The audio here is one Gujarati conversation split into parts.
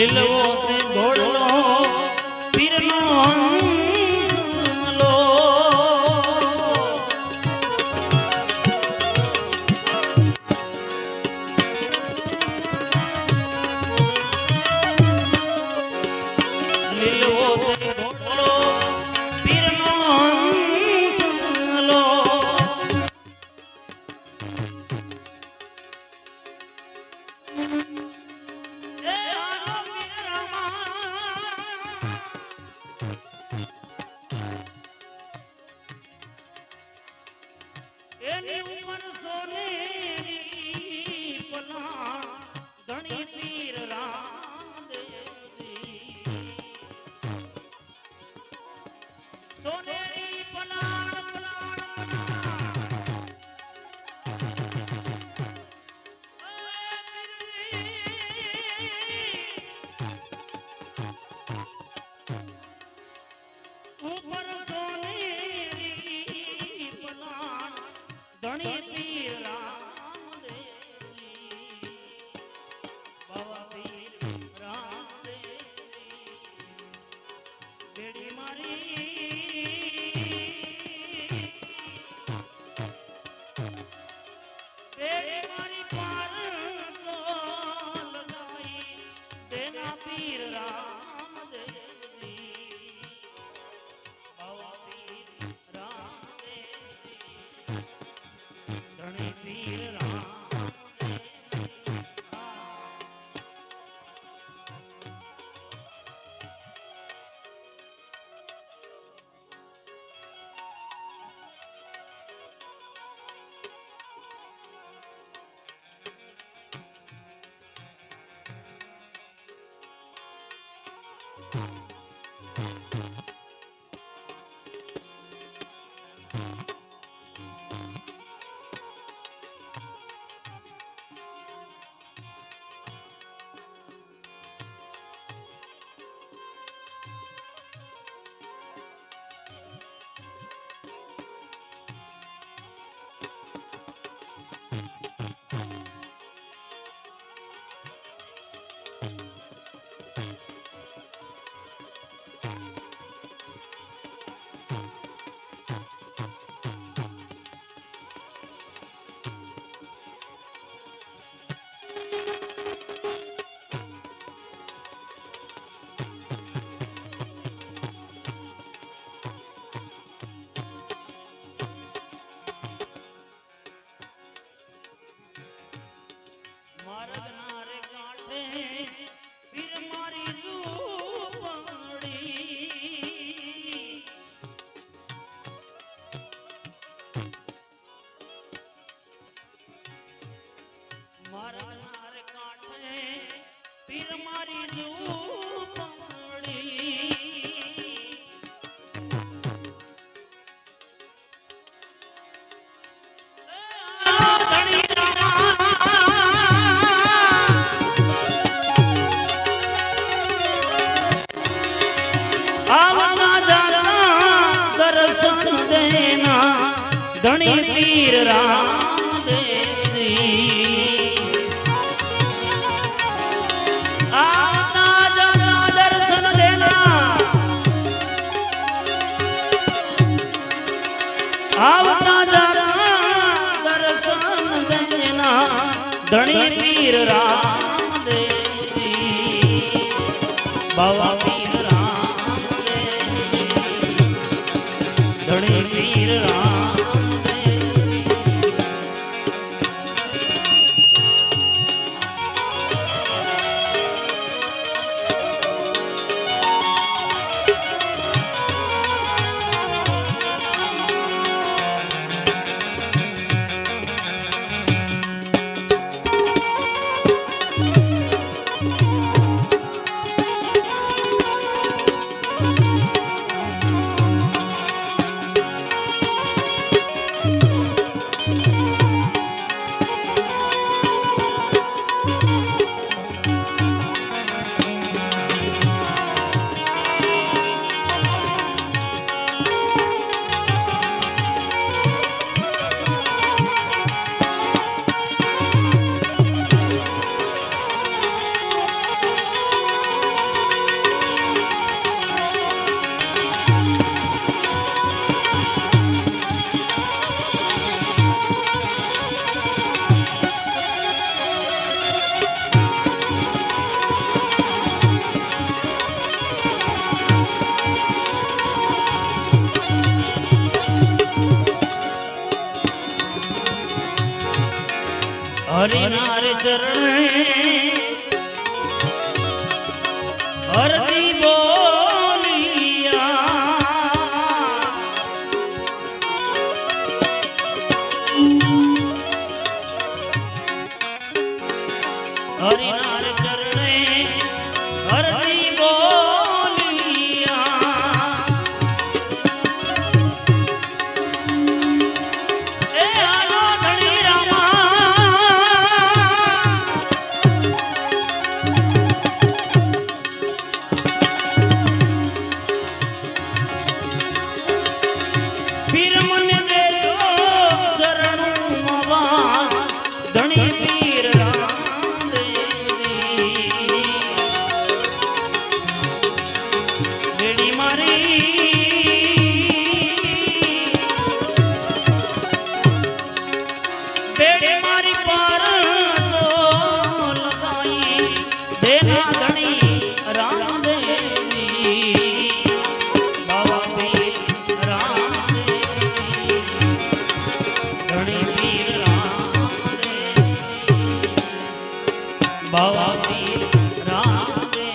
લીલવો તે ઘોડલો પીરનો હંસલો લીલવો તે ઘોડલો પીરનો હંસલો એની ઉંમર સોનેરી પલા ધણી પીર રામદેવજી સોનેરી પલાણ ઉપર સોનેરી પલાણ ધણી પીર રામદેવજી બાવા પીર રામદેવજી બેડી મારી બેડી મારી પાર તો લગાઈ દેના પીર રામદેવજી બાવા પીર રામદેવજી ધણી પીર ધણી પીર રામદેવજી આવતા જના દર્શન દેના આવતા જના દર્શન દેના ધણી પીર રામદેવજી બાવા પીર રામદેવજી ધણી પીર રામ ચરણે હરતી બોલિયા હરિનાર ચરણે હરતી બોલિયા એ આલો ધણી રામા પીર મને દેજો ચરણોમાં વાસ ધણી પીર બાવા પીર રામે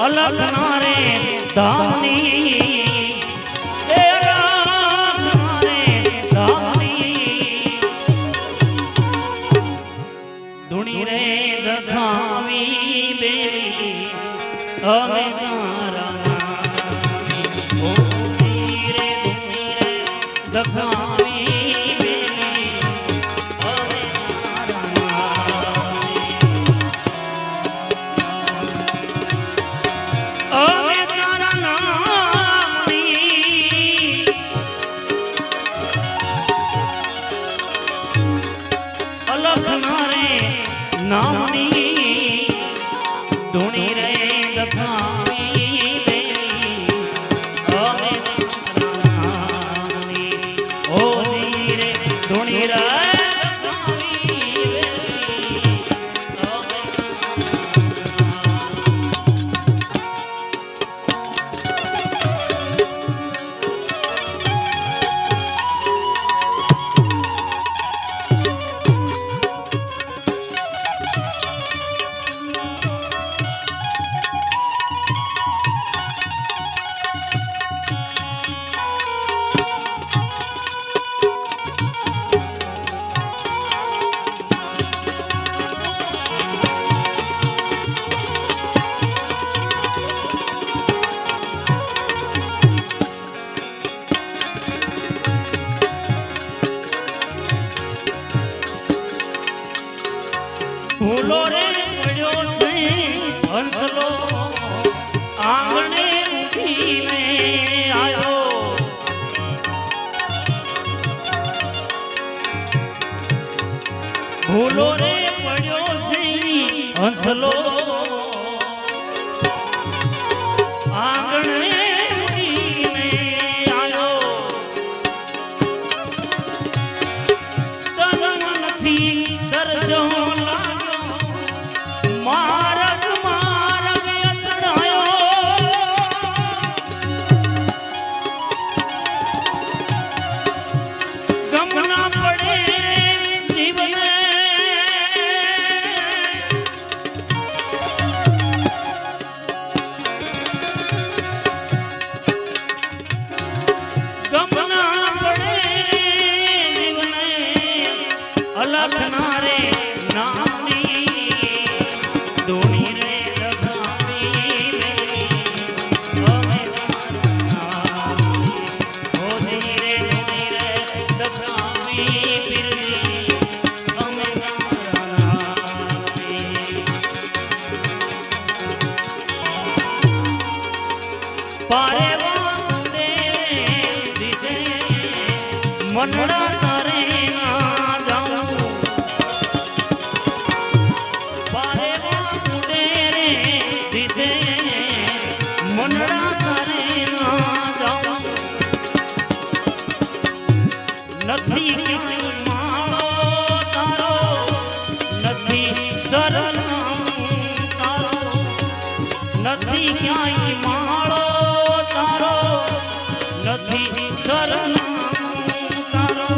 અલખ ના રે ધામની ધૂણી રે દખાવી બેલી અમે તારા નામી. ઓ ધૂણી રે દખાવી બેલી અમે તારા નામી. અમે તારા નામની અલખ નારે નામની ધૂણી રે દખાવી બેલી અમે તારા નામની. ઓ ધીરે ધૂણી રે દખાવી બેલી અમે ભૂલો રે પડ્યો છે હંસલો આંગણે ઉઠીને આવ્યો. ભૂલો રે પડ્યો છે હંસલો આંગણે ઉઠીને આવ્યો. તન મનથી દર્શો મારગ મારગ અથડાયો. ગમ ના પડે જીવને ગમ ના પડે જીવને અલખ ના રે નામની ધૂણી રે દખાવી બેલી અમે તારા નામની. ઓ ધીરે ધૂણી રે દખાવી બેલી અમે તારા નામની. પારે વાંદે દિશે મનડા તારે ના જાઉં. પારે વાંદે રે દિશે મનડા તારે ના જાઉં. નથી ક્યાંય માળો તારો નથી સરનામું તારો. નથી ક્યાંય માળો તારો નથી સરનામું તારો.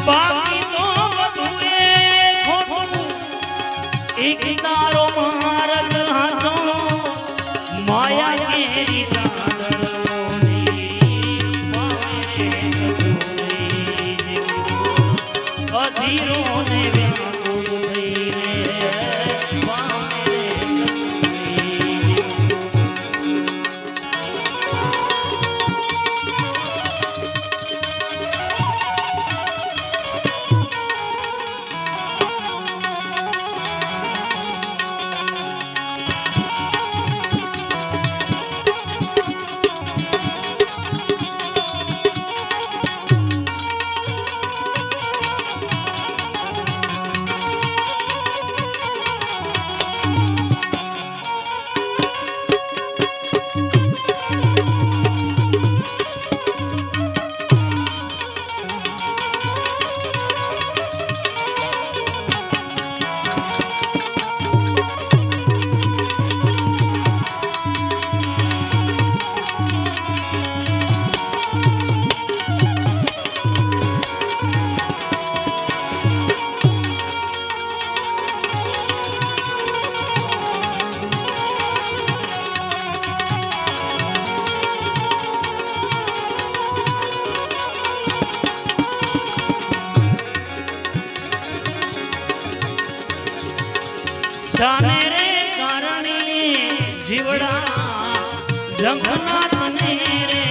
બાકી તો બધું એ ખોટું એક તારો માર્ગ હતો. માયા કેરી ચાદરોની પાવે કસૂરી જેવું. અધીરો ને વ્યાકુળ થઈને પાવે કસૂરી જેવું. શાને રે કારણે જીવડા જંખના તને રે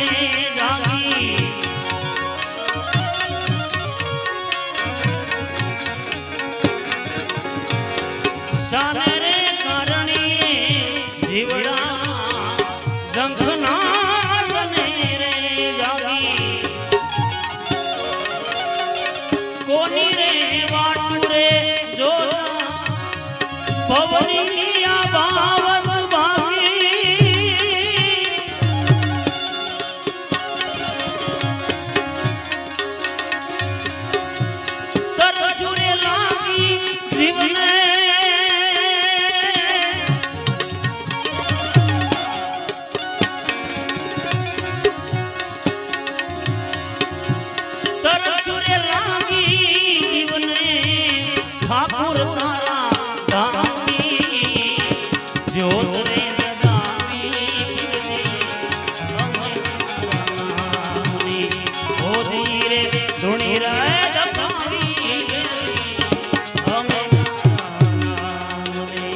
જાગી શાને રે કારણે જીવડા જંખના તને રે જાગી કોની રે વાટુ રે જોતા પવની આ બાવત ભાગી તરસુરે લાગી જીવને તરસુરે લાગી જીવને ઠાકુર તારા ધામી જ્યોત રે જગાવી ઓ ધીરે ધૂણી રે દબાવી અમે નામ રે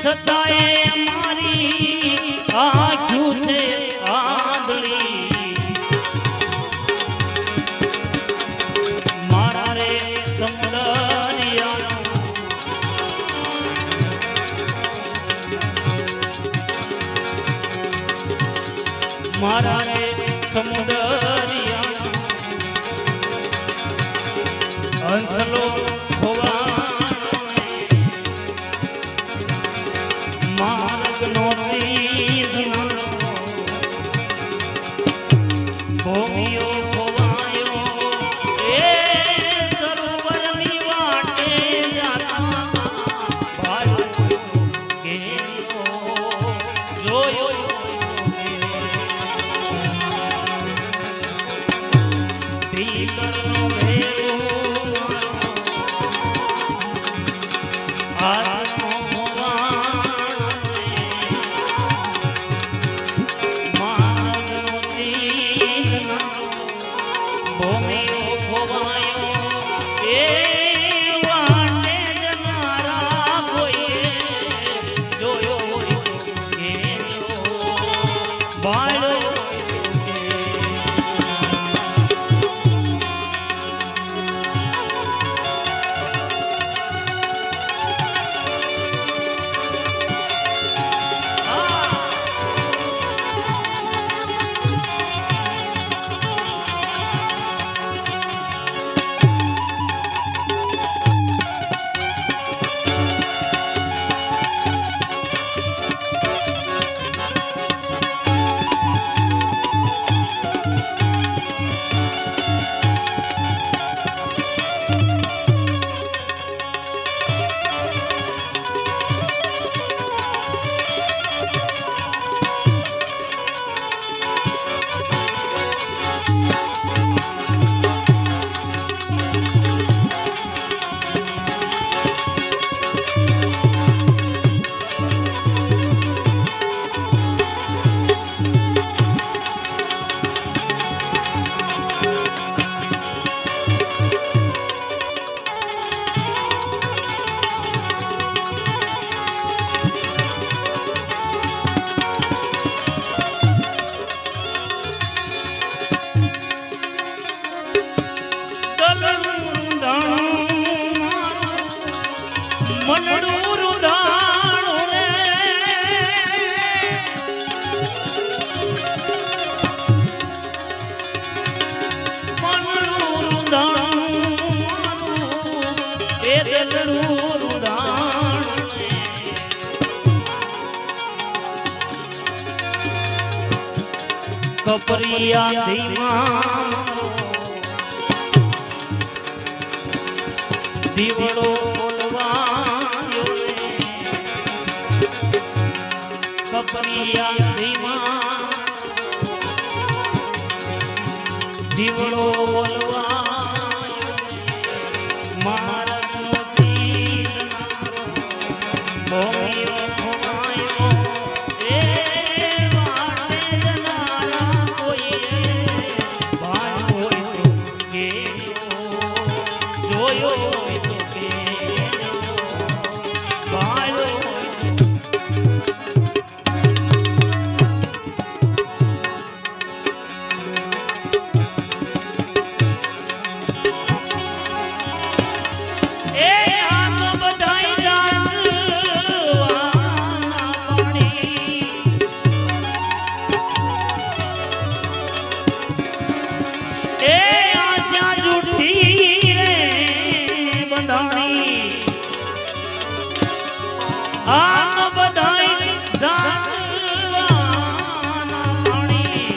સદાએ અમારી આખ્યું છે આંધળી મારા રે સમુદરિયાનો મારા રે સમુદરિયાનો હંસલો માર્ગ નો ભૂમિયો ખોવાયો એ સરોવરની વાટે જાતા ભાઈ કે જોયો દીકરનો ભેરો દલડું રૂડાણ કપરિયા ધીમા દીવડો બોલવાયો કપરિયા ધીમા દીવડો બોલવાયો મારનો તીર ભોમિયો ભોમાયો એ વાટે જનારા કોઈએ ભાન હોય તો કેજો જોયો હોય તો કેજો ભાયો હોય તો એ આ તો બધાય જાનવાના પાણી એ આશા જૂઠી રે બંધાણી આ તો બધાય જાનવાના પાણી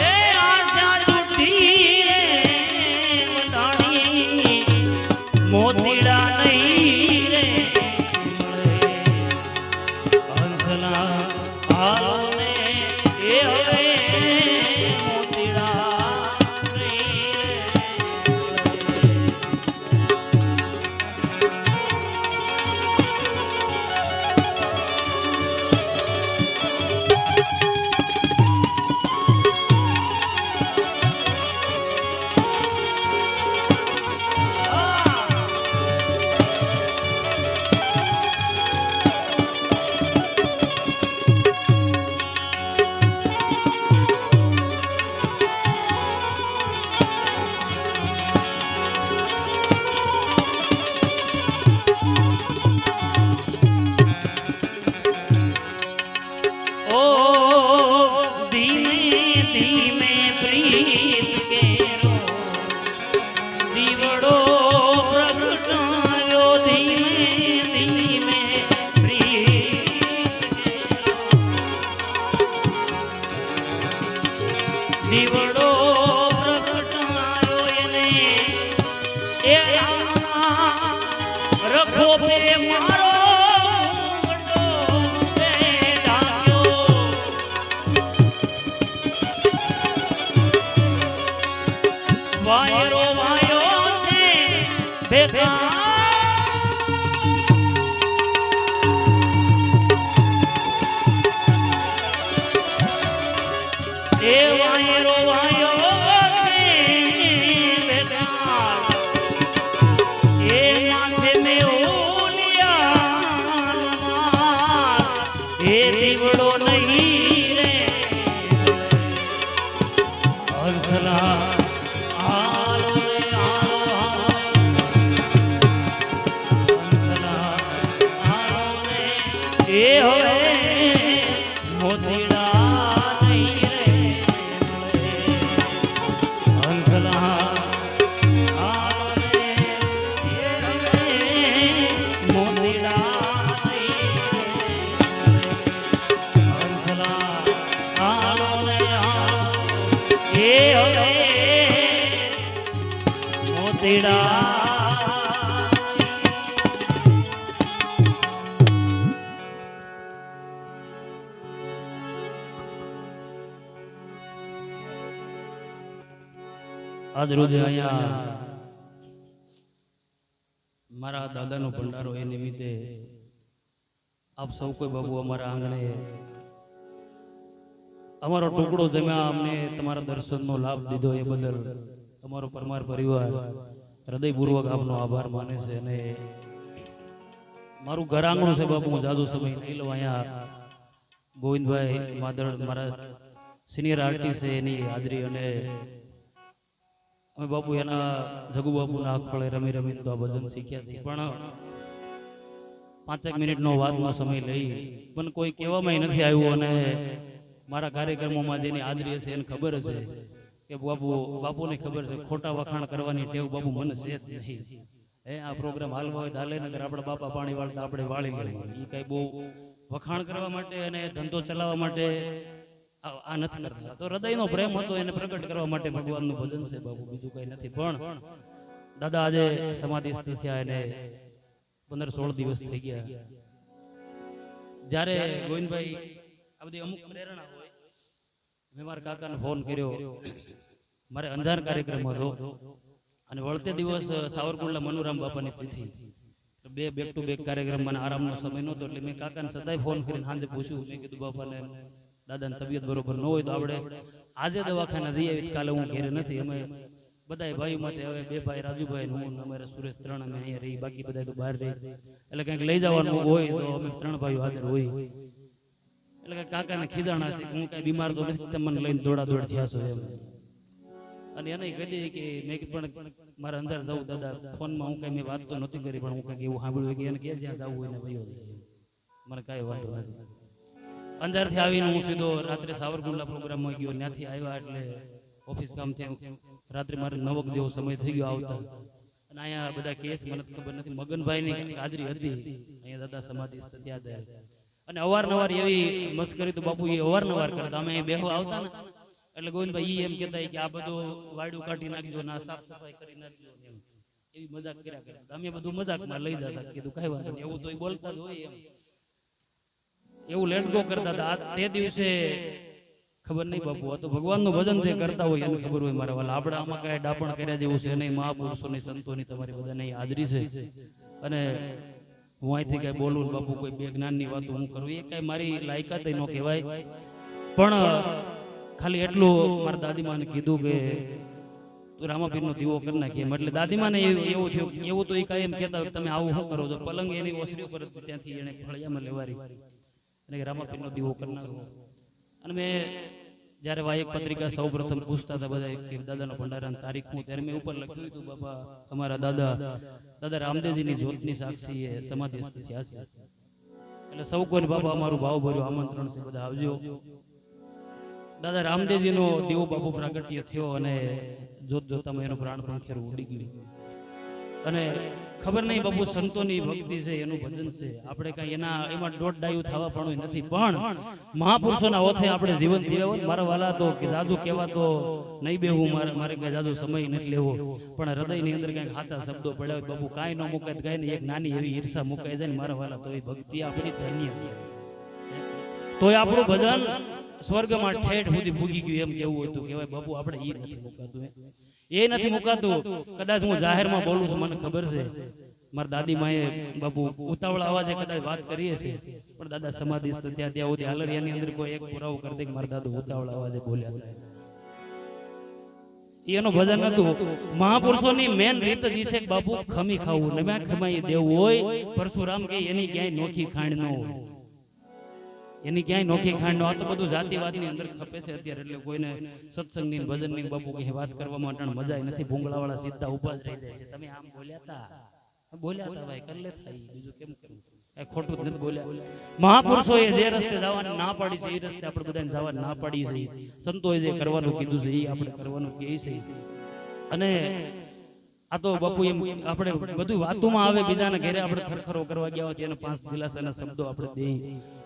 એ આશા જૂઠી રે બંધાણી મોતીડા નહીં રે મળે હંસલા હાલોને એ હવે મોતીડા નહીં ઓ ધીમે ધીમે પ્રીત કેરો દીવડો પ્રગટાયો ધીમે ધીમે પ્રીત કેરો દીવડો પ્રગટાયો એને એ રખો પે મારો વાયરો વાયો છે ભેગા એ વાયરો વાયો છે ભેગા એ માથે મે ઓલિયા એ દીવડો નહીં રે હંસલા હાલો રે હાલો હંસલા હાલો રે એ હવે મોતીડા નહીં રે મળે હંસલા હાલો રે એ હવે મોતીડા નહીં રે હંસલા હાલો રે હાલો એ હવે મોતીડા આજ રોજ અહીંયા મારા દાદાનો ભંડારો એ નિમિત્તે આપ સૌ કોઈ બાબુ અમારા આંગણે અમારો ટુકડો જમ્યા અમને તમારા દર્શનનો લાભ દીધો એ બદલ અમારો પરમાર પરિવાર હૃદયપૂર્વક આપનો આભાર માને છે અને મારું ઘર આંગણું છે બાપુ હું જાજો સમય નહીં લઉં અહીંયા ગોવિંદભાઈ માદળ મારા સિનિયર આર્ટિસ્ટ છે એની હાજરી અને અમે બાપુ એના જગુ બાપુના આખોળે રમી રમી તો આ ભજન શીખ્યા છે પણ 5 મિનિટનો વાતનો સમય લઈ પણ કોઈ કહેવામાં નથી આવ્યું અને મારા કાર્યક્રમોમાં જેની હાજરી હશે એને ખબર હશે કે બાપુને ખબર છે ખોટા વખાણ કરવાની ટેવ બાપુ મને છે જ નહીં. આ પ્રોગ્રામ હાલવા હોય તો હાલે, નગર આપણા બાપા પાણી વાળતા આપણે વાળી લેવું. એ કઈ બહુ વખાણ કરવા માટે અને ધંધો ચલાવવા માટે આ નથી કરતા. તો હૃદયનો પ્રેમ હતો એને પ્રગટ કરવા માટે ભગવાનનું ભજન છે બાપુ, બીજું કઈ નથી. પણ દાદા આજે સમાધિસ્થ થયા એને 15-16 દિવસ થઈ ગયા. જ્યારે ગોવિંદભાઈ આ બધી અમુક પ્રેરણા હોય, મેં મારા કાકાને ફોન કર્યો, મારે અંજાર કાર્યક્રમ હતો અને વળતે દિવસ સાવરકુંડલા મનુરામ બાપાની તિથિ, બે બેક ટુ બેક કાર્યક્રમ, મને આરામનો સમય નહોતો એટલે મેં કાકાને સદાય ફોન કરીને સાંજે પૂછ્યું. મેં કીધું બાપાને દાદાની તબિયત બરોબર ન હોય તો આપણે આજે દવાખાને જઈ આવી, કાલે હું ઘેરે નથી. અમે બધા ભાઈઓ માટે હવે બે ભાઈ રાજુભાઈ હું અમારે સુરેશ 3 અમે અહીંયા રહી, બાકી બધા તો બહાર રહી. એટલે કંઈક લઈ જવાનું હોય તો અમે 3 ભાઈઓ હાજર હોય. એટલે કાકાને ખીજાણા છે હું કઈ બીમાર તો નથી, તમને લઈને દોડા દોડ થયા છો એમ. અને એને કહી કે મેં પણ મારે અંજાર જવું દાદા, ફોનમાં હું કઈ મેં વાત તો નથી કરી, પણ હું કઈક એવું સાંભળ્યું કે એને કે જ્યાં જવું હોય ને ભાઈઓ મને કાંઈ વાંધો નથી. અંજારથી આવીને હું સીધો રાત્રે સાવરકુંડલા પ્રોગ્રામમાં ગયો. ત્યાંથી આવ્યા એટલે ઓફિસ કામથી રાત્રે મારે 9 જેવો સમય થઈ ગયો આવતા. અને અહીંયા બધા કેસ મને ખબર નથી, મગનભાઈની હાજરી હતી અહીંયા દાદા સમાધિસ્થ ત્યાં. અને અવારનવાર એવી મસ્કરી તો બાપુ એ અવારનવાર કરતા. અમે બેહવા આવતા ને એટલે ગોવિંદભાઈ એમ કહેતા કે આ બધું વાયડું કાઢી નાખજો, ના સાફ સફાઈ કરી નાખજો, એવી મજાક કર્યા કરતા. અમે બધું મજાકમાં લઈ જતા, કીધું કઈ વાંધો નહીં, એવું તો એ બોલતા જ હોય એમ, એવું લેટ ગો કરતા હતા. તે દિવસે ખબર નહીં બાપુ, આ તો ભગવાનનું ભજન જે કરતા હોય એને ખબર હોય મારા વાલા. આપણે આમાં કઈ ડાપણ કર્યા જેવું છે નહીં. મહાપુરુષોની સંતોની તમારી બધાની હાજરી છે અને હું અહીંથી કઈ બોલું બાપુ કોઈ બે જ્ઞાનની વાતો હું કરું એ કઈ મારી લાયકાત ન કહેવાય. પણ ખાલી એટલું મારા દાદીમાને કીધું કે તું રામાપીરનો દીવો કરી નાખીએ. એટલે દાદીમાને એવું થયું, એવું તો એ કાંઈ એમ કહેતા હોય તમે આવું શું કરો છો. પલંગ એની ઓસરી ઉપર ત્યાંથી એને ફળિયામાં લેવારી અને રામાપીરનો દીવો કરી નાખો. અને મેં જ્યારે વાયક પત્રિકા સૌ પ્રથમ પૂછતા હતા બધા કે દાદાનો ભંડારાની તારીખ હું, ત્યારે મેં ઉપર લખ્યું હતું બાપા અમારા દાદા રામદેવજીની જ્યોતની સાક્ષી એ સમાધિસ્થ થયા છે. એટલે સૌ કોઈ બાપા અમારું ભાવ ભર્યું આમંત્રણ છે, બધા આવજો. દાદા રામદેવજીનો દીવો બાપુ પ્રાગટ્ય થયો અને જોત જોતામાં એનો પ્રાણ પંખેરું ઉડી ગયું. અને ખબર નહીં બાપુ સંતોની ભક્તિ છે, એનું ભજન છે, આપણે કઈ એમાં દોઢ ડાયું થવા પણ નથી. પણ મહાપુરુષોના ઓથે આપણે જીવન જીવ્યા હોય મારા વાલા, તો કે જાજુ કહેવા તો નહીં બેહું, મારે કઈ જાજુ સમય નથી લેવો, પણ હૃદયની અંદર કઈક સાચા શબ્દો પડ્યા હોય બાપુ, કાંઈ ન મુકાય કઈ નહીં, એક નાની એવી ઈર્ષા મુકાઈ જાય ને મારા વાલા, તો એ ભક્તિ આપણી ધન્ય છે. તો આપણું ભજન સ્વર્ગમાં ઠેઠ સુધી ભૂગી ગયું એમ કેવું હોય તો કહેવાય બાપુ. આપણે એ નથી મુકાતું, એ નથી મુકાતું. કદાચ હું જાહેરમાં બોલું છું, મને ખબર છે મારા દાદી માએ બાપુ ઉતાવળા અવાજે કદાચ વાત કરીએ છે, પણ દાદા સમાધિસ્થ ત્યાં સુધી હાલરિયાની અંદર કોઈ એક પુરાવો કરી દે કે મારા દાદા ઉતાવળા અવાજે બોલ્યા. એનું ભજન હતું. મહાપુરુષોની મેન રીત જ છે બાપુ ખમી ખાવું, નમ્યા ખમાઈ દેવું હોય. પરશુરામ કે એની ક્યાંય નોખી ખાંડ ન હોય, એની ક્યાંય નોખી ખાંડ નો. આ તો બધું જાતિવાદની અંદર ખપે છે અત્યારે, એટલે કોઈને સત્સંગની ભજનની બાપુ કઈ વાત કરવા માટે મજા નથી. ભૂંગળા વાળા સીધા ઉભા જ રહી જાય છે. તમે આમ બોલ્યા હતા ભાઈ, કરલે થાય, બીજું કેમ કરવું, કઈ ખોટું જ નથી બોલ્યા. મહાપુરુષોએ જે રસ્તે જવાની ના પાડી છે એ રસ્તે આપણે બધાને જવાની ના પાડી છે. સંતોએ જે કરવાનું કીધું છે એ આપણે કરવાનું કહે છે. અને આ તો બાપુ એમ આપણે બધું વાતોમાં આવે, બીજાના ઘરે આપણે ખરખરો કરવા ગયા હોય એને 5 દિલાસાના શબ્દો આપણે દઈએ.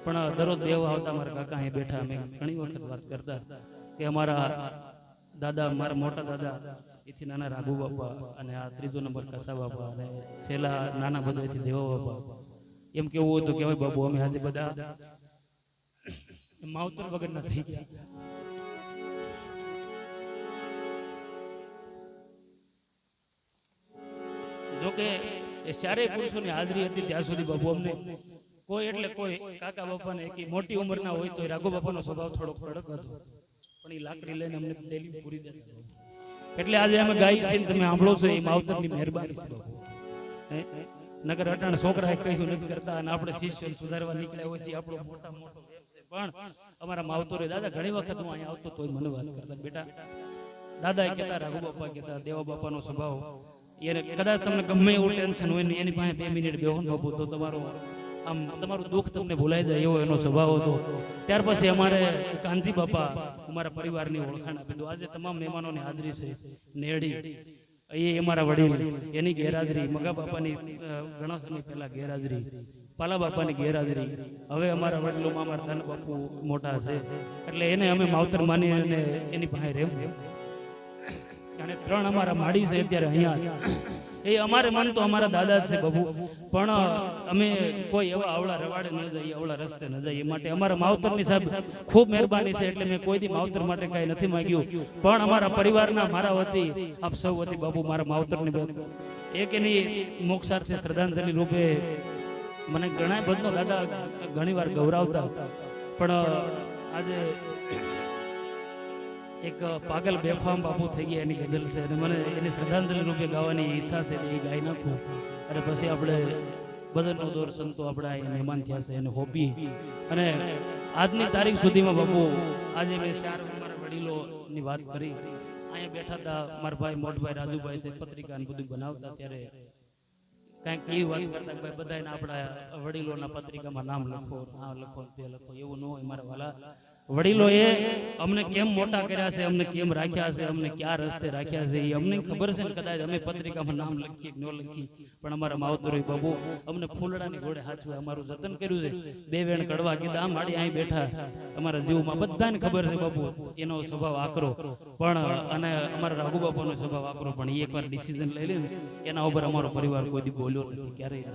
પણ દરરોજ દેવા આવતા મારા કાકા અહીં બેઠા, અમે ઘણી વખત વાત કરતા કે અમારા દાદા, મારા મોટા દાદા એથી નાના રાઘુ બાપા, અને આ 3જો નંબર કસા બાપા, અને છેલ્લા નાના બધા એથી દેવા બાપા. એમ કેવું હોય તો કહેવાય બાપુ અમે આજે બધા માવતર વગર નથી ગયા. જોકે એ ચારેય પુરુષોની હાજરી હતી ત્યાં સુધી બાપુ અમને કોઈ એટલે કોઈ કાકા બાપાને એક મોટી ઉંમરના હોય તો રાઘુ બાપાનો સ્વભાવ થોડો કડક હતો, પણ એ લાકડી લઈને અમને ડેલી પૂરી દેતા. એટલે આજે અમે ગાઈ છે, તમે સાંભળો છો, એ માવતરની મહેરબાની છે બાપુ. નગર અટાણ છોકરાએ કહ્યું નથી કરતા, અને આપણે શિષ્યો સુધારવા નીકળ્યા હોય આપણો મોટો વેમ છે. પણ અમારા માવતરે દાદા ઘણી વખત હું અહીંયા આવતો તો મને વાત કરતા, બેટા દાદા કહેતા, રાઘુ બાપા કહેતા, દેવા બાપાનો સ્વભાવ એને કદાચ તમને ગમે એવું ટેન્શન હોય ને એની પાસે 2 મિનિટ બેહો બાપુ તો તમારો આમ તમારું દુઃખ તમને ભૂલાઈ જાય એવો એનો સ્વભાવ હતો. ત્યાર પછી અમારે કાનજી બાપા અમારા પરિવારની ઓળખાણ આપી દીધું. આજે તમામ મહેમાનોની હાજરી છે. નેડી એ અમારા વડીલ, એની ગેરહાજરી, મગા બાપાની ઘણા સમય પહેલા ગેરહાજરી, પાલા બાપાની ગેરહાજરી, હવે અમારા વડીલોમાં અમારા ધન બાપુ મોટા છે એટલે એને અમે માવતર માની અને એની પાસે રહેવું. અને 3 અમારા માડી છે અત્યારે અહીંયા. એ અમારે મન તો અમારા દાદા છે બાબુ, પણ અમે કોઈ એવા અવળા રવાડે ન જઈએ, અવળા રસ્તે ન જઈએ. માટે અમારા માવતરની સાહેબ ખૂબ મહેરબાની છે. એટલે મેં કોઈ દી માવતર માટે કાંઈ નથી માંગ્યું, પણ અમારા પરિવારના મારા વતી આપ સૌ વતી બાબુ મારા માવતરની એક એની મોક્ષાર્થે શ્રદ્ધાંજલિ રૂપે મને ઘણા બધનો દાદા ઘણીવાર ગૌરવતા, પણ આજે એક પાગલ બેફામ બાપુ થઈ ગયા એની ગઝલ છે અને મને એની શ્રદ્ધાંજલિ રૂપે ગાવાની ઈચ્છા છે. એ ગાઈ નાખું અને પછી આપણે બદલનો દોર સંતો આપણા અહીંયા મહેમાન થયા છે એને હોપી. અને આજની તારીખ સુધીમાં બાપુ આજે મેં 4 અમારા વડીલોની વાત કરી. અહીંયા બેઠા હતા મારા ભાઈ મોટભાઈ રાજુભાઈ છે, પત્રિકા ને બધું બનાવતા ત્યારે કાંઈક એવી વાત કરતા ભાઈ બધાને આપણા વડીલોના પત્રિકામાં નામ લખો, આ લખો, તે લખો. એવું ન હોય મારા વાલા. વડીલોએ અમને કેમ મોટા કર્યા છે, અમને કેમ રાખ્યા છે, અમને ક્યાં રસ્તે રાખ્યા છે એ અમને ખબર છે. કદાચ અમે પત્રિકામાં નામ લખીએ કે ન લખીએ, પણ અમારા માવતરોય બાબુ અમને ફૂલડાની ઘોડે હાચવે અમારું જતન કર્યું છે. 2 વેણ કડવા કીધા, આમ માડી અહીં બેઠા અમારા જીવમાં બધાને ખબર છે બાબુ એનો સ્વભાવ આકરો, પણ અને અમારા રાઘુ બાપાનો સ્વભાવ આકરો, પણ એ એકવાર ડિસિઝન લઈ લે એના ઉપર અમારો પરિવાર કોઈ દી બોલ્યો નથી ક્યારેય.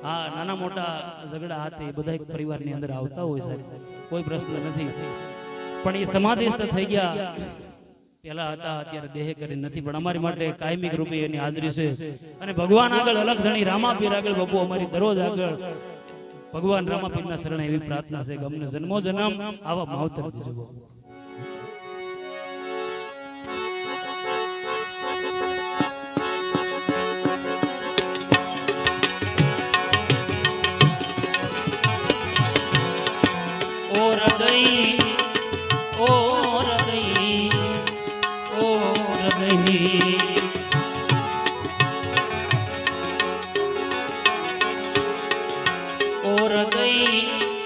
હા, નાના મોટા ઝઘડા હાથે બધા એક પરિવારની અંદર આવતા હોય સાહેબ, કોઈ પ્રશ્ન નથી. પણ એ સમાધિસ્થ થઈ ગયા પેલા હતા, અત્યારે દેહ કરી નથી, પણ અમારી માટે કાયમિક રૂપે એની હાજરી છે. અને ભગવાન આગળ અલગ ધણી રામાપીર આગળ બાપુ અમારી દરરોજ આગળ ભગવાન રામાપીરના શરણે એવી પ્રાર્થના છે કે અમને જન્મો જન્મ આવા માવતર દેજો બાપુ.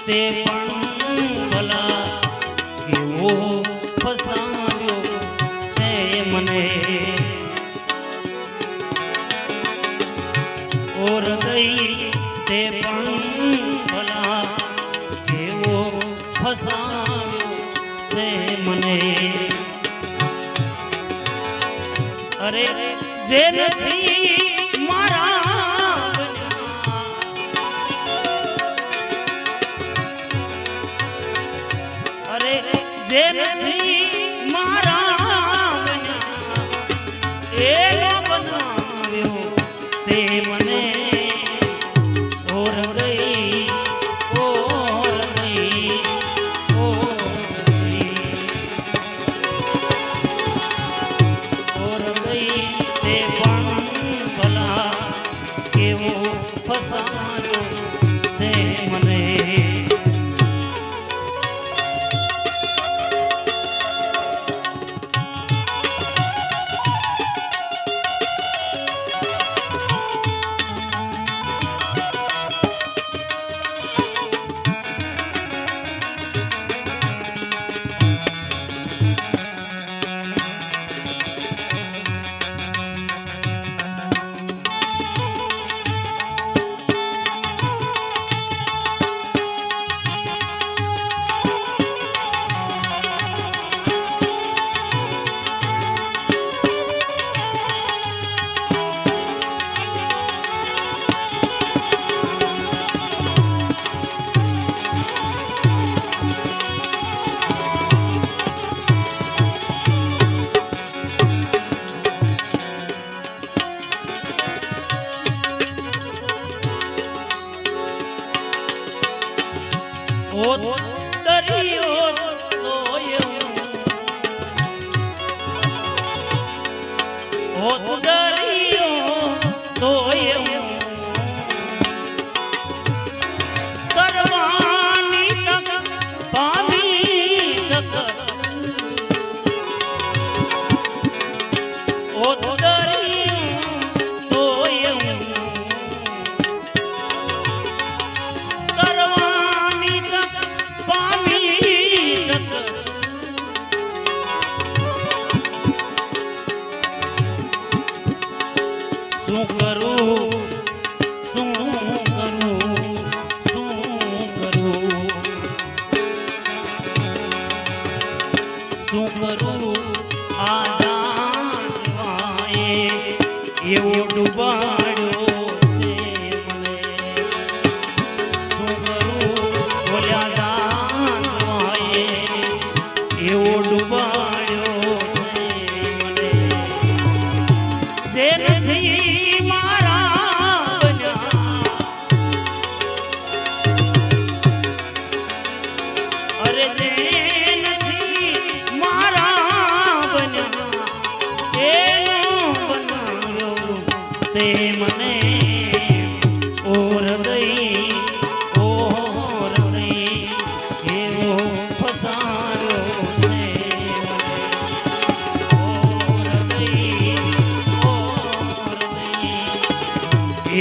તે પણ ભલા કેવો ફસાવ્યો છે મને, ઓ હૃદય તે પણ ભલા કેવો ફસાવ્યો છે મને. અરે જે નથી મારા જે નથી મારા એનો બનાવ્યો તે મને, ઓ હૃદય, ઓ હૃદય, ઓ હૃદય, ઓ હૃદય તે પણ ભલા કેવો ફસાયો છે મને.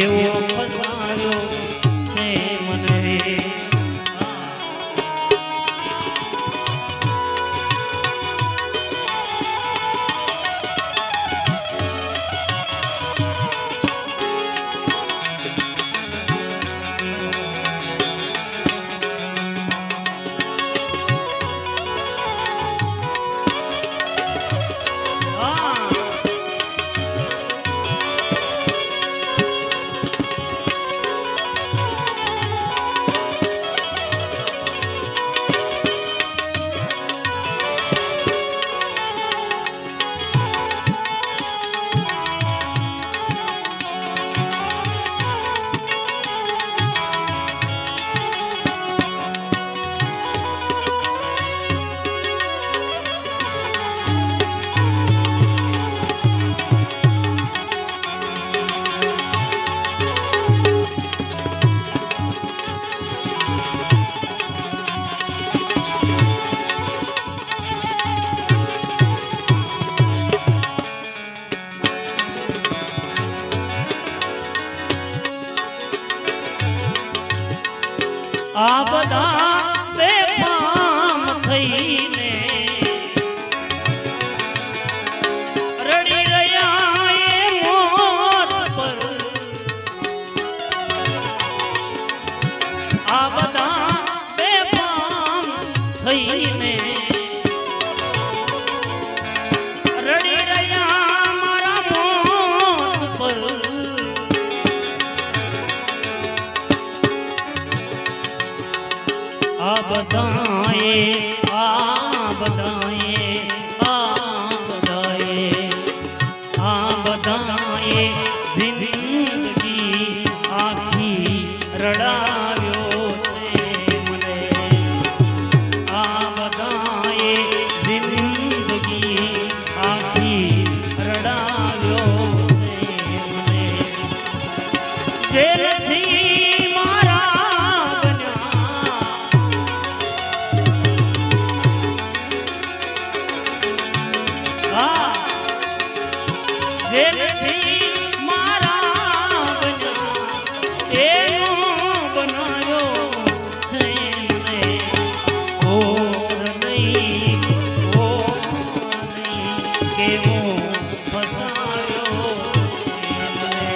એવો ફસાયો છે મને રે. આ બધા બેફામ થઈને રડી રહ્યા એ મોત પર. આ બધા બેફામ થઈને રડી રહ્યા મારા મોત પર. આ બધાએ આ બધાએ આ બધાએ આ બધાએ જિંદગી આખી રડાવ્યો છે મને. આ બધાએ જિંદગી આખી રડાવ્યો છે મને. જેલથી મારા જેલથી મારા બન્યા એનો બનાયો છે મને. ઓર નહીં કેવો ફસાયો મને.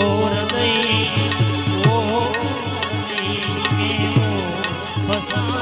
ઓર નહીં કેવો ફસાયો.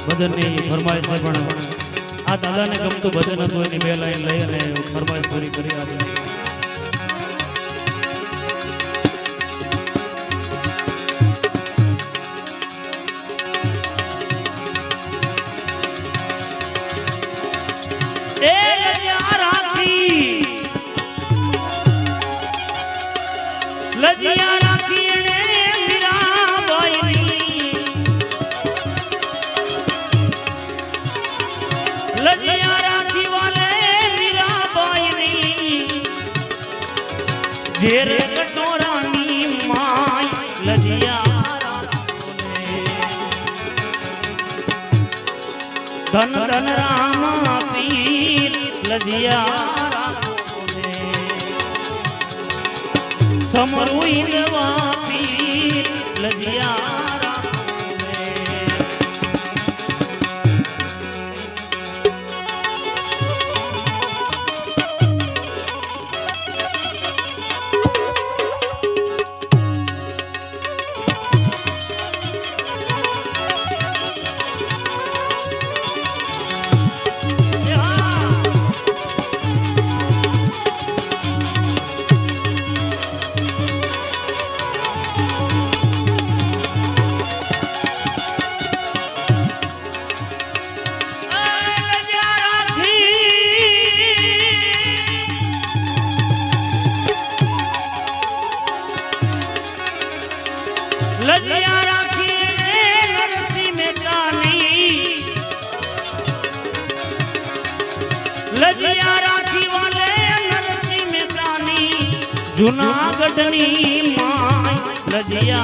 ભજનની ફરમાઈશ છે પણ આ દાદાને ગમતું ભજન હતું એની 2 લાઈન લઈ અને ફરમાઈશ પૂરી કરી આપી. લજિયા રાખી એને મીરાબાઈની. લજિયા રાખી વાલે મીરાબાઈની. ઝેર કટોરાની માય લજિયા રાખોને. ધન ધન રામા પીર લજિયા રાખોને. સમરું ઇલવા પીર લજિયા लजिया राखी वाले नरसिंह मेहतानी जूनागढ़नी माय लजिया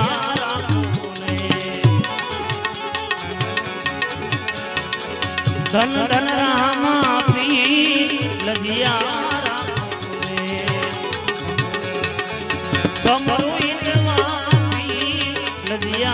धन धन रामा पीर लजिया समरू इनवा पीर लजिया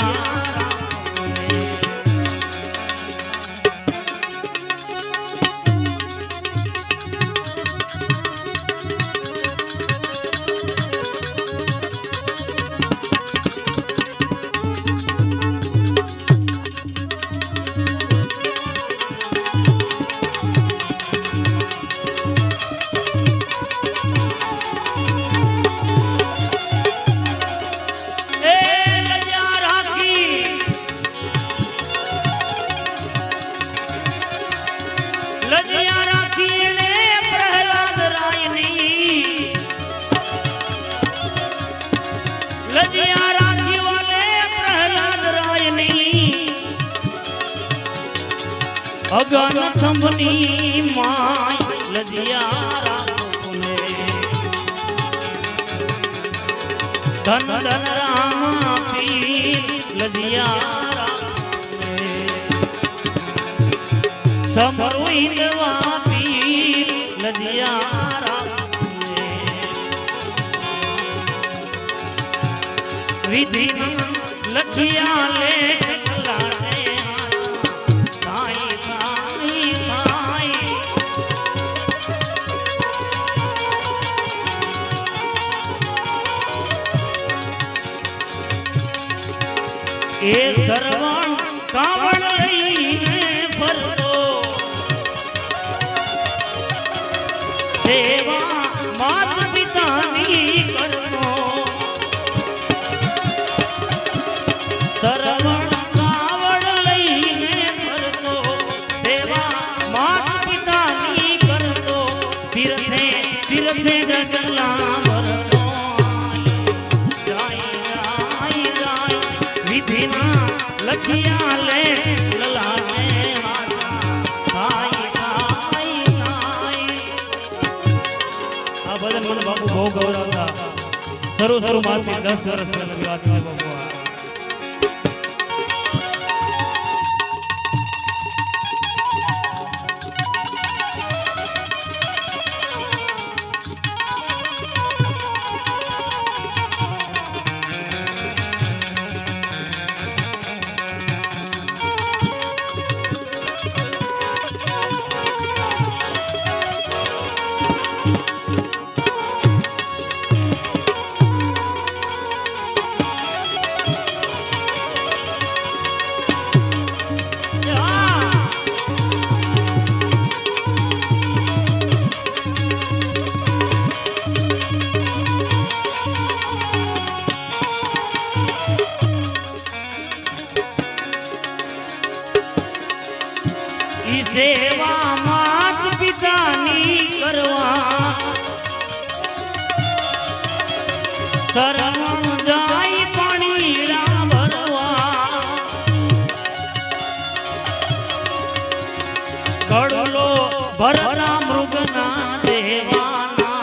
अगन थंभनी माय लजिया राखुने धन धन रामा पीर लजिया राखुने समरू इनवा पीर लजिया राखुने विधि लखिया ले ए सरवण कावड़ लईने फरतो सेवा मात पितानी करतो सरवण कावड़ लईने फरतो सेवा मात पितानी करतो तीर्थे तीर्थे डगला भरतो लखिया ले ललाटे आ भजन मन बापू बहु गौरवता सरू सरू माथी 10 वर्ष पहले बात है बापू सेवा मात पितानी करवा शरण जाई पाणीड़ा भरवा कड़लो भरना मृगना देवाना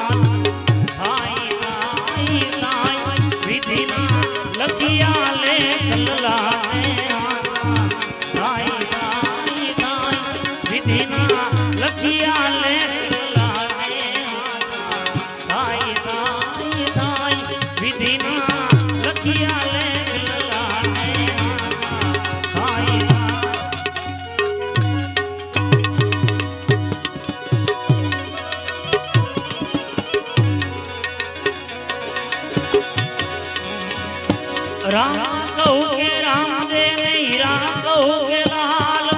थाई थाई थाई विधिना लखिया ले कललाने लखिया ले धाई धाई धाई विधिना लखिया ले धाई राम कहू के राम दे नहीं राम कहू के लाल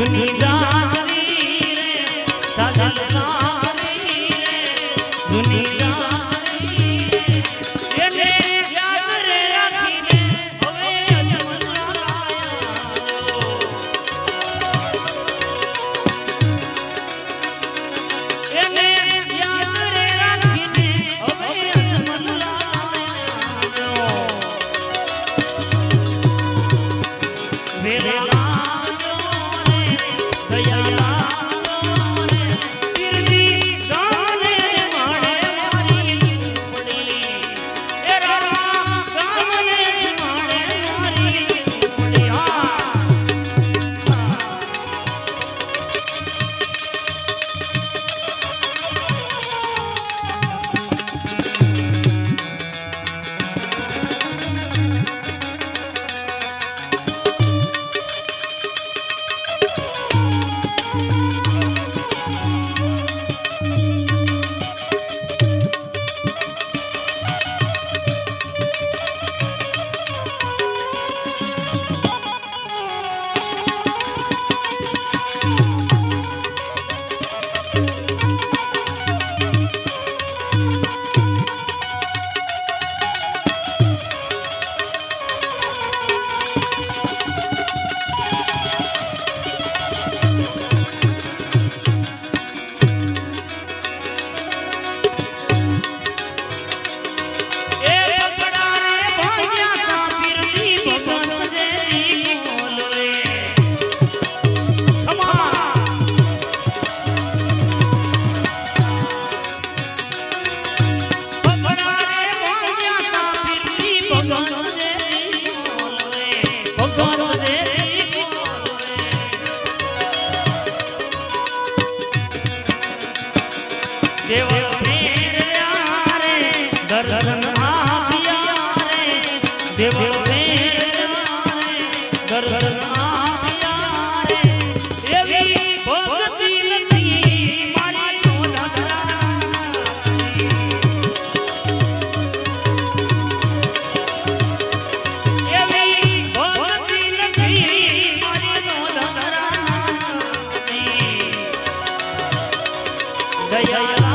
જૂની જાનવી રે સાજલ સારી રે જૂની જાનવી એને યાદ રે રાખીને હવે અજમલા લાયા એને યાદ રે રાખીને હવે અજમલા લાયા વેલા દેવળ ફેર્યા રે દર્શન આપ્યા રે દેવળ ફેર્યા રે દર્શન આપ્યા રે એવી ભક્તિ નથી મારી એવી ભક્તિ નથી મારી દયા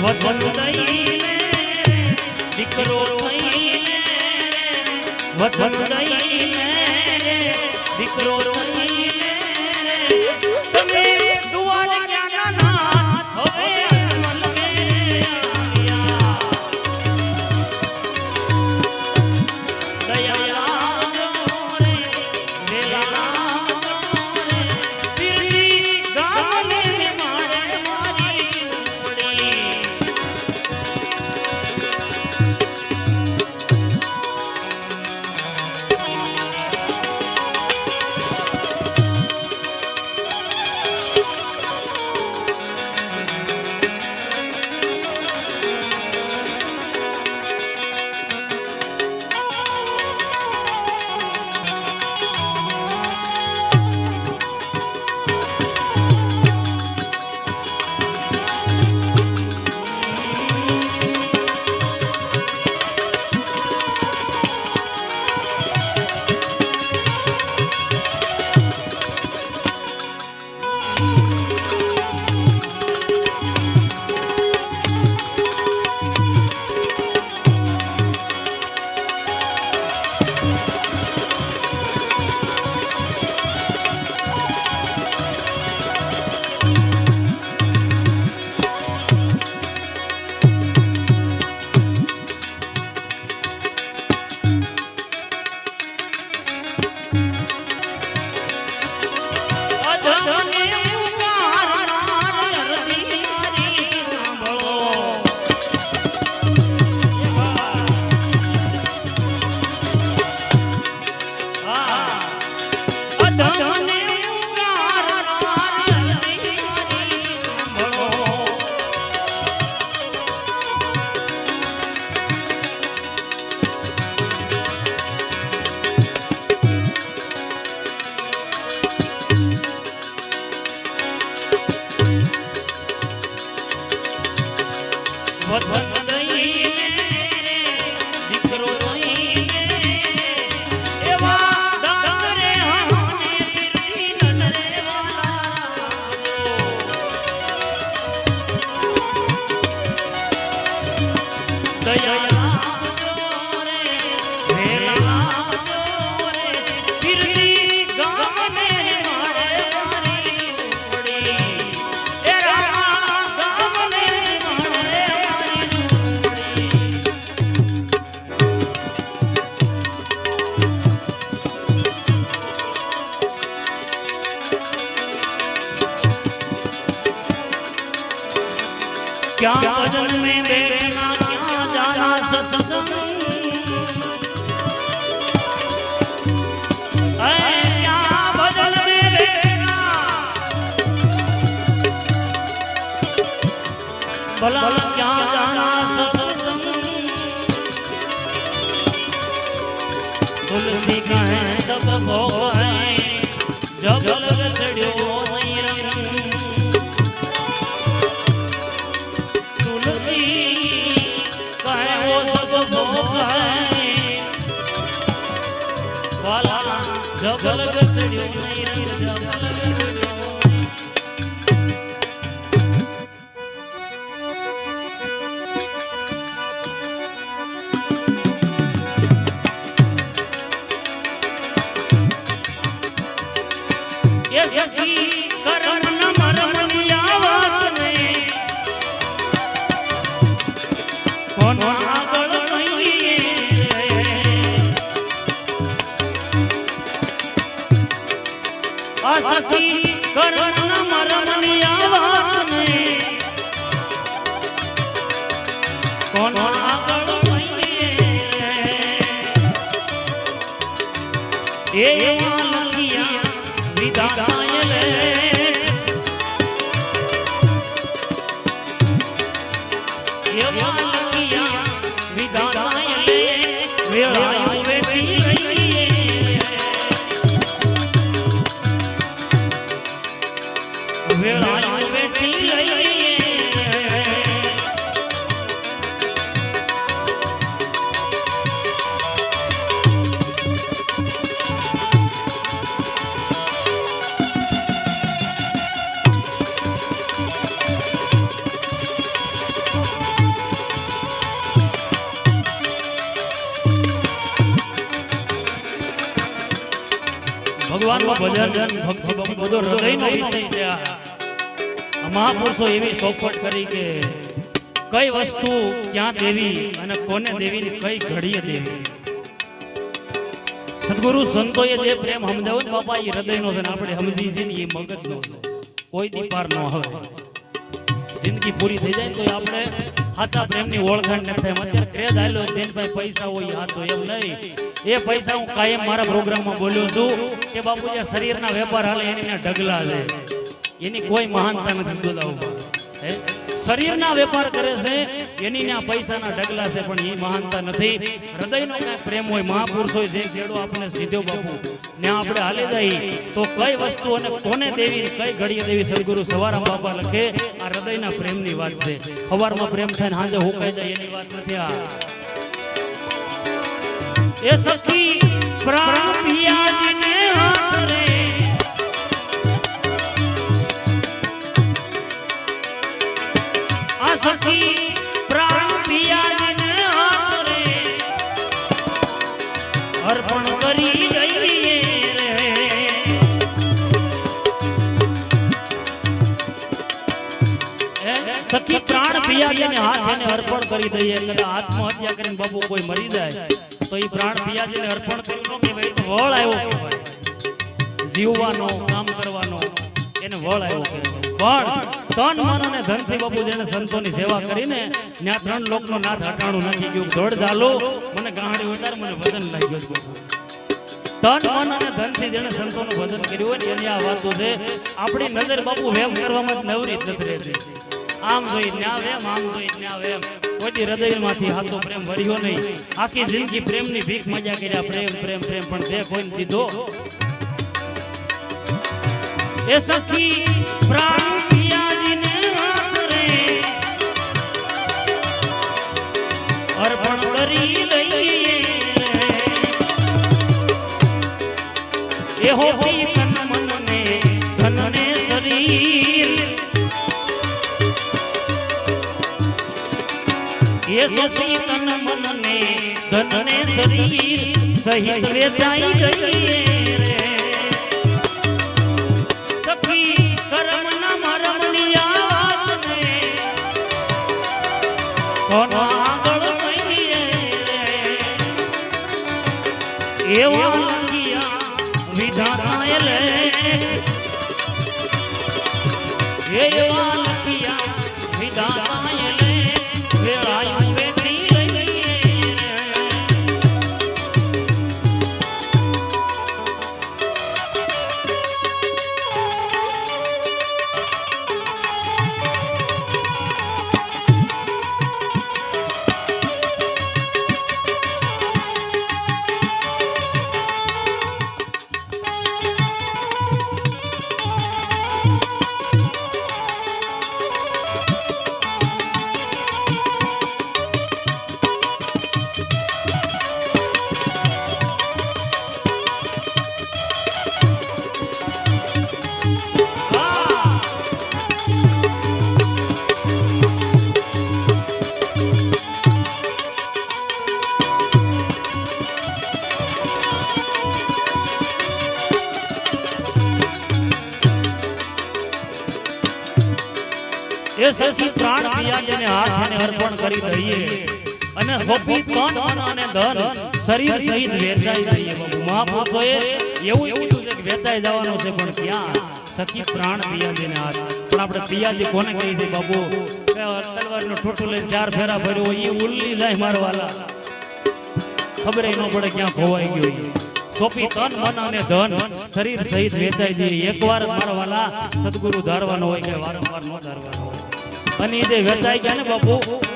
વતન દઈને દીકરો થઈને વતન દઈને દીકરો થઈને તમે દુઆર ક્યાં ના હવે મલકે આવ્યા દયા રે વેલા પીરી ગામને મારે મારી પડી क्या भजन में बैठना क्या जाना सत्संग क्या भजन में बैठना भला क्या जाना सत्संग तुलसी का है सब भोग है जब लग चढ़ो नहीं रंग तुलसी का है वो सब भोग है वाला जब लग चढ़ो नहीं रंग जब लग चढ़ो सखी करम न मरमनिया बात ने कौन आगळ कहिए आ सखी करम न मरमनिया बात ने कौन आगळ कहिए ए लगिया विदायल लगिया विदायल वेळायो बेटी लईए वेळायो बेटी लईए ભગવાન નું ભજન ભક્તિ બધો હૃદયનો વિષય છે આ મહાપુરુષો એવી ચોખવટ કરી કે કઈ વસ્તુ ક્યાં દેવી અને કોને દેવી કઈ ઘડીએ દેવી સદગુરુ સંતોએ જે પ્રેમ સમજાવ્યો ને બાપા એ હૃદયનો છે ને આપણે સમજી છે ને એ મગજનો છે કોઈ દી પાર ન આવે જિંદગી પૂરી થઈ જાય તો આપણે સાચા પ્રેમની ઓળખાણ ન થાય અત્યારે ક્રેઝ આલ્યો તેની પાસે પૈસા હોય હાથો એમ નહીં એ પૈસા હું કાયમ મારા પ્રોગ્રામમાં બોલ્યો છું કે બાપુ જે શરીરના વેપાર હાલે એની ઢગલા છે એની કોઈ મહાનતા નથી બોલાવું શરીરના વેપાર કરે છે એની ના પૈસાના ઢગલા છે પણ એ મહાનતા નથી હૃદયનો કઈ પ્રેમ હોય મહાપુરુષો જે કેડો આપણે સીધો બાપુ ને આપણે હાલી જાય તો કઈ વસ્તુ અને કોને દેવી કઈ ઘડીએ દેવી સદગુરુ સવારમાં બાપા લખે આ હૃદયના પ્રેમની વાત છે સવારમાં પ્રેમ થાય ને સાંજે હુકાઈ જાય એની વાત નથી આ એ સખી પ્રાણ પિયાજીને હાથ રે આ સખી પ્રાણ પિયાજીને હાથ રે અર્પણ કરી રહીએ રે સખી પ્રાણ પિયાજીને હાથ એને અર્પણ કરી દઈએ એટલે આત્મહત્યા કરીને બાપુ કોઈ મરી જાય તો એ પ્રાણ પિયાજીને અર્પણ કર્યું કે ભાઈ વળ આવ્યો જીવવાનો કામ કરવાનો એને વળ આવ્યો પણ તન મન અને ધનથી બાપુ જેને સંતોની સેવા કરીને ત્યાં ત્રણ લોકનો નાથ હટાણું નથી ગયું દોડ ઝાલો મને ગાંડી ઉતાર મને ભજન લાગ્યો તન મન અને ધનથી જેને સંતોનું ભજન કર્યું હોય ને એની આ વાતો છે આપણી નજર બાપુ વેમ કરવામાં જ નવરી જ નથી રહેતી આમ જોઈ ન્યા વેમ આમ જોઈ ન્યા વેમ કોઈ હૃદયમાંથી હાથો પ્રેમ ભર્યો નહીં આખી જિંદગી પ્રેમની ભીખ મજા કર્યા પ્રેમ પ્રેમ પ્રેમ પણ તે કોઈ દીધો એ સખી પ્રાણ પિયાજીને હાથ રે અર્પણ કરી લઈએ એ હો તન મન ને ધન ને શરીર એ સખી તન મન ને ધન ને શરીર સહિત વેચાઈ જઈએ રે સખી કરમ ના મરમનિયા વાત ને કોણ આગળ કહીએ એવા લંગિયા વિધાતાએ લે એવા લંગિયા વિધાતાએ એ સખી પ્રાણ પિયાજીને હાથ એને અર્પણ કરી દઈએ અને ગોપી તન મન અને ધન શરીર સહિત વેચાઈ જઈએ બાબુ મહાપુરુષોએ એવું કીધું છે કે વેચાઈ જવાનું છે પણ ક્યાં સખી પ્રાણ પિયાજીને હાથ પણ આપણે પિયાજી કોને કહી છે બાબુ તલવારનો ઠોઠો લઈને 4 ફેરા ભર્યો એ ઉલ્લી જાય મારવાલા ખબર ન પડે ક્યાં ખોવાઈ ગયો સોપી તન મન અને ધન શરીર સહિત વેચાઈ દઈએ એકવાર મારવાલા સદગુરુ ધારવાનો હોય કે વારંવાર નો ધારવાનો હોય અને જે વેચાઈ ગયા ને બાપુ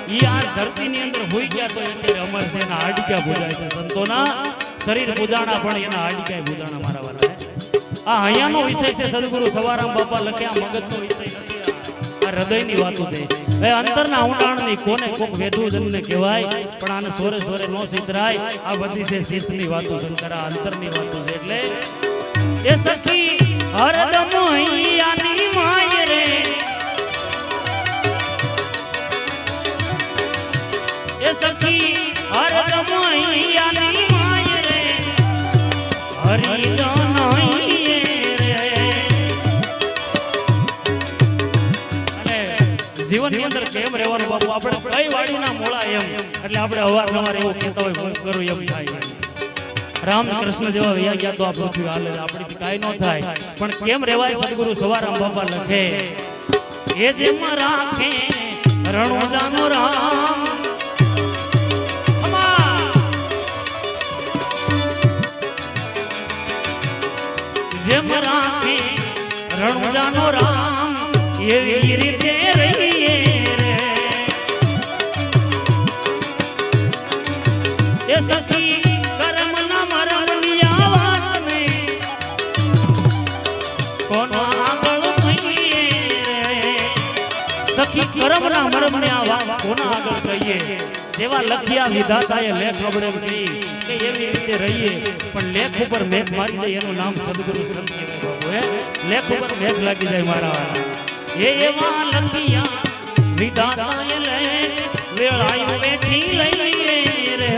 ઈ આ ધરતીની અંદર ભૂઈ ગયા તો એટલે અમર છે એના હાડક્યા ભૂજાય છે સંતોના શરીર પૂજાણા પણ એના હાડક્યા ભૂજાણા મારવાલા આ અહીંયાનો વિષય છે સદગુરુ સવારામ બાપા લખ્યા મગજનો વિષય નથી આ હૃદયની વાતો છે એ અંતરના ઊંડાણની કોને કોક વેધુ જનને કહેવાય પણ આને સોરે સોરે નો સિતરાય આ બધી છે શીતની વાતો શંકરા અંતરની વાતો છે એટલે એ સખી હરદમ અહીંયાની માય રે એ સખી હરદમ અહીંયાની માય રે હરિજન જીવનની અંદર કેમ રહેવાનું બાપુ આપણે કઈ વાડીના મોળા એમ એટલે આપણે અવારનવાર એવું કહેતા હોય હું કરું એમ થાય રામકૃષ્ણ જેવા વૈયા ગયા તો આ પૃથ્વી હાલે આપણી કાંઈ ન થાય પણ કેમ રહેવાય સદગુરુ સવારામ બાપા લખે એ જેમ રાખે રણોજાનો રામ જેમ રાખે રણોજાનો રામ એવી રીતે રહીએ રે એ સખી કર્મના મરમની આવાજ ને કોના આગળ કહીએ રે સખી કર્મના મરમની આવાજ કોના આગળ કહીએ જેવા લખ્યા વિધાતાએ લેખ અબડે કહી કે એવી રીતે રહીએ પણ લેખ ઉપર મેઘ મારી દે એનું નામ સદગુરુ સંત કહેવાય બાબુ હે લેખ ઉપર મેઘ લાગી જાય મારા એવા લખિયા વિધાતાએ લે વેળાયું બેઠી લઈએ રે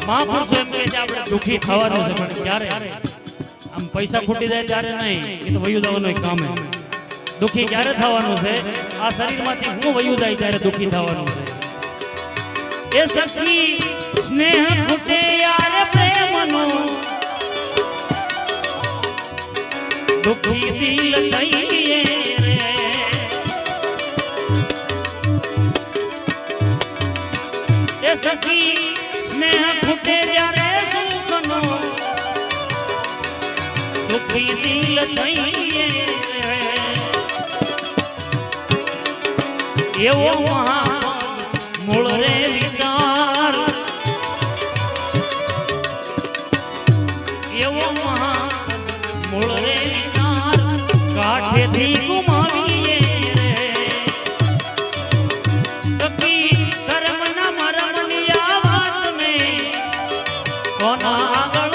મહાપુરુષો એમ કહે છે આપણે દુઃખી થવાનું છે પણ ક્યારે આમ પૈસા ખૂટી જાય ત્યારે નહીં એ તો વયું જવાનું એક કામ છે દુઃખી ક્યારે થવાનું છે આ શરીરમાંથી હું વયું જાય ત્યારે દુઃખી થવાનું છે એ સખી સ્નેહ ખૂટે યાર પ્રેમનો દુઃખી દિલ થઈએ રે એ સખી સ્નેહ ફૂટે જ્યારે સુખનો દુઃખી દિલ થઈએ એવો મૂળ રે વિચાર એવો મૂળ રે વિચાર કાઠેથી ગુમાવીએ રે સખી કર્મના મરમની કોના આગળ